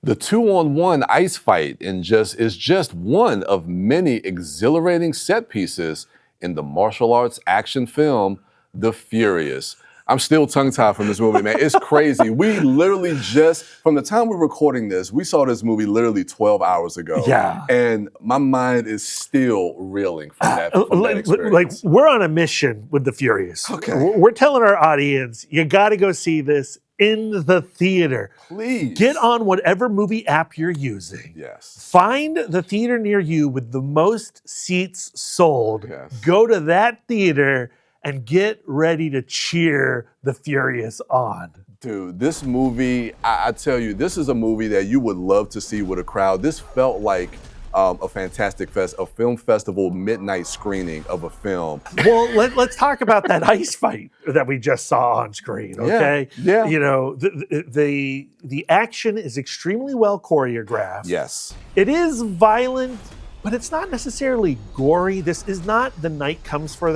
The 2-on-1 ice fight is just one of many exhilarating set pieces in the martial arts action film, The Furious. I'm still tongue-tied from this movie, man. It's crazy. We literally just, from the time we're recording this, we saw this movie literally 12 hours ago. Yeah. And my mind is still reeling from that experience. Like, we're on a mission with The Furious. Okay. We're telling our audience, you got to go see this in the theater. Please. Get on whatever movie app you're using. Yes. Find the theater near you with the most seats sold. Yes. Go to that theater and get ready to cheer The Furious on. Dude, this movie, I tell you, this is a movie that you would love to see with a crowd. This felt like a fantastic a film festival midnight screening of a film. Well, let's talk about that ice fight that we just saw on screen, okay? Yeah. You know, the action is extremely well choreographed. Yes. It is violent, but it's not necessarily gory. This is not The Night Comes for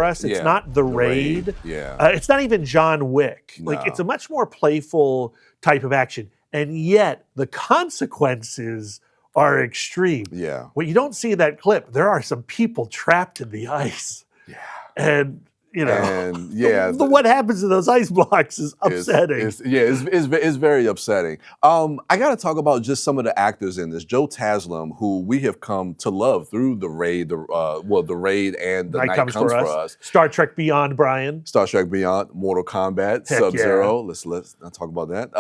us. It's not The Raid. Yeah. It's not even John Wick. No. Like, it's a much more playful type of action. And yet, the consequences are extreme. Yeah. What you don't see in that clip, there are some people trapped in the ice. Yeah. And, you know, And yeah, what happens to those ice blocks is upsetting. It's very upsetting. I got to talk about just some of the actors in this. Joe Taslim, who we have come to love through The Raid, The Raid and The Night Comes for Us. Star Trek Beyond, Bryan. Star Trek Beyond, Mortal Kombat, Heck Sub-Zero. Let's not talk about that.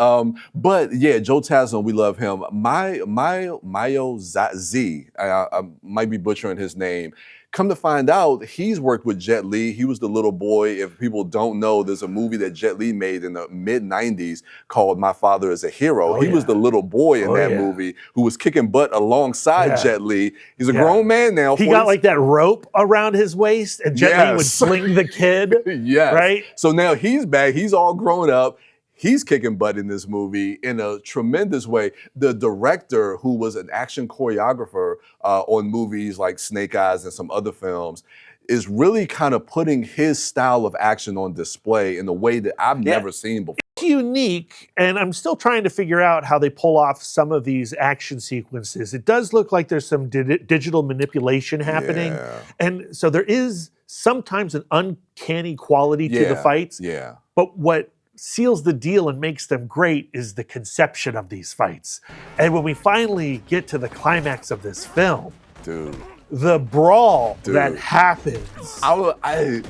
But yeah, Joe Taslim, we love him. Mayo Z, I might be butchering his name. Come to find out, he's worked with Jet Li. He was the little boy. If people don't know, there's a movie that Jet Li made in the mid-90s called My Father is a Hero. He was the little boy in that movie who was kicking butt alongside Jet Li. He's a grown man now. He got like that rope around his waist, and Jet Li would sling the kid. Right? So now he's back. He's all grown up. He's kicking butt in this movie in a tremendous way. The director, who was an action choreographer on movies like Snake Eyes and some other films, is really kind of putting his style of action on display in a way that I've never seen before. It's unique, and I'm still trying to figure out how they pull off some of these action sequences. It does look like there's some digital manipulation happening. Yeah. And so there is sometimes an uncanny quality to the fights. Yeah. But what seals the deal and makes them great is the conception of these fights. And when we finally get to the climax of this film, Dude. the brawl that happens. I wanted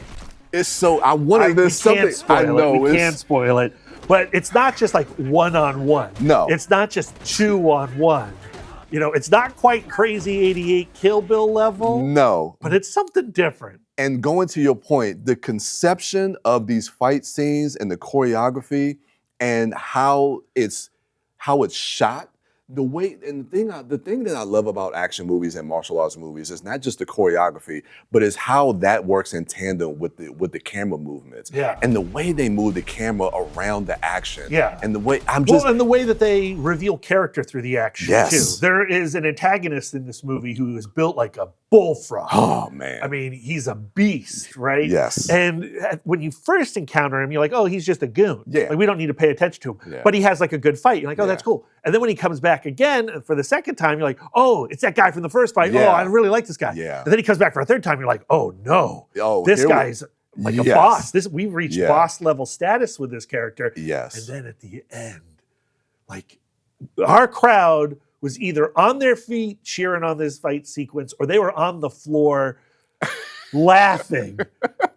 this something. We can't spoil it. But it's not just like one-on-one. No. It's not just two-on-one. You know, it's not quite Crazy 88 Kill Bill level. No. But it's something different. And going to your point, the conception of these fight scenes and the choreography and how it's shot, the way, and the thing that I love about action movies and martial arts movies is not just the choreography, but is how that works in tandem with the camera movements. Yeah. And the way they move the camera around the action. Yeah. And the way and the way that they reveal character through the action too. There is an antagonist in this movie who is built like a bullfrog. Oh man. I mean, he's a beast, right? Yes. And when you first encounter him, you're like, oh, he's just a goon. Yeah. Like, we don't need to pay attention to him. Yeah. But he has like a good fight. You're like, oh, that's cool. And then when he comes back again for the second time, you're like, oh, it's that guy from the first fight. Yeah. Oh, I really like this guy. Yeah. And then he comes back for a third time. You're like, oh no, this guy's like a Yes. boss. We've reached boss level status with this character. Yes. And then at the end, like, our crowd was either on their feet cheering on this fight sequence, or they were on the floor laughing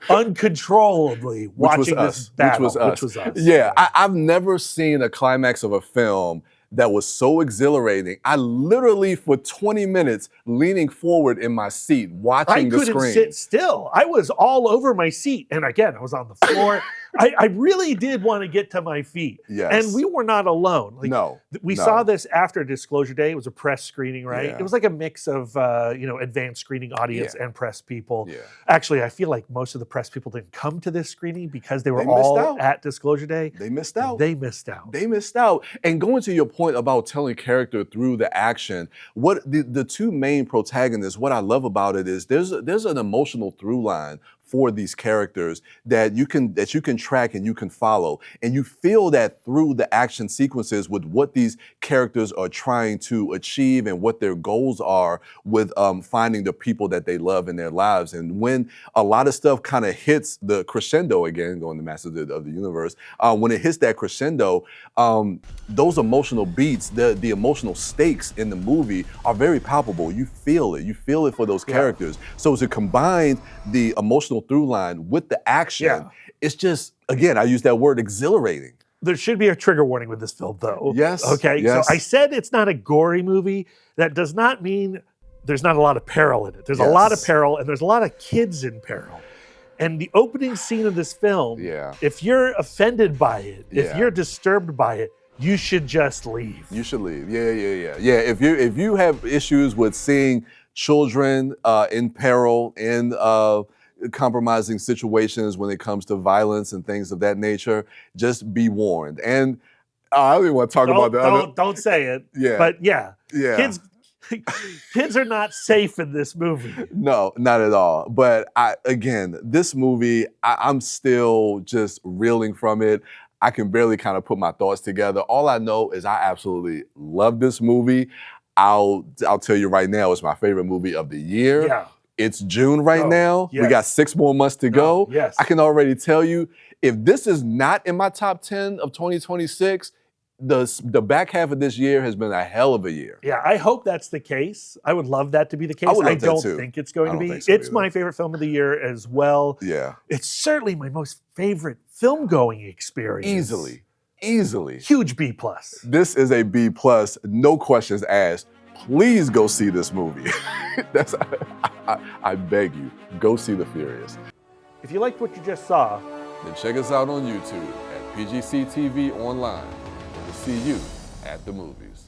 uncontrollably watching this battle. Which was us. Yeah, I've never seen a climax of a film that was so exhilarating. I literally, for 20 minutes, leaning forward in my seat, watching the screen. I couldn't sit still. I was all over my seat. And again, I was on the floor. I really did want to get to my feet. Yes. And we were not alone. Like, No. We no. saw this after Disclosure Day. It was a press screening, right? Yeah. It was like a mix of, advanced screening audience Yeah. and press people. Yeah. Actually, I feel like most of the press people didn't come to this screening because they were They missed all out. at Disclosure Day. They missed out. They missed out. They missed out. And going to your point about telling character through the action, what the two main protagonists, what I love about it is there's an emotional through line for these characters that you can track and you can follow. And you feel that through the action sequences with what these characters are trying to achieve and what their goals are with finding the people that they love in their lives. And when a lot of stuff kind of hits the crescendo, again, going to Masters of the Universe, when it hits that crescendo, those emotional beats, the emotional stakes in the movie are very palpable. You feel it. You feel it for those characters. So to combine the emotional through line with the action, it's just, again, I use that word, exhilarating. There should be a trigger warning with this film, though. Yes. Okay. Yes. So I said it's not a gory movie. That does not mean there's not a lot of peril in it. There's a lot of peril, and there's a lot of kids in peril. And the opening scene of this film, if you're offended by it, if you're disturbed by it, you should just leave. You should leave. Yeah. If you have issues with seeing children in peril, in compromising situations when it comes to violence and things of that nature, just be warned. And I don't even want to talk about that. Don't say it. Yeah. But kids are not safe in this movie. No, not at all. But this movie, I'm still just reeling from it. I can barely kind of put my thoughts together. All I know is I absolutely love this movie. I'll tell you right now, it's my favorite movie of the year. Yeah. It's June now. Yes. We got 6 more months to go. Yes. I can already tell you, if this is not in my top 10 of 2026, the back half of this year has been a hell of a year. Yeah, I hope that's the case. I would love that to be the case. I don't think it's going to be. It's my favorite film of the year as well. Yeah. It's certainly my most favorite film-going experience. Easily. Huge B+. This is a B+, no questions asked. Please go see this movie. I beg you, go see The Furious. If you liked what you just saw, then check us out on YouTube at PGC TV Online. We'll see you at the movies.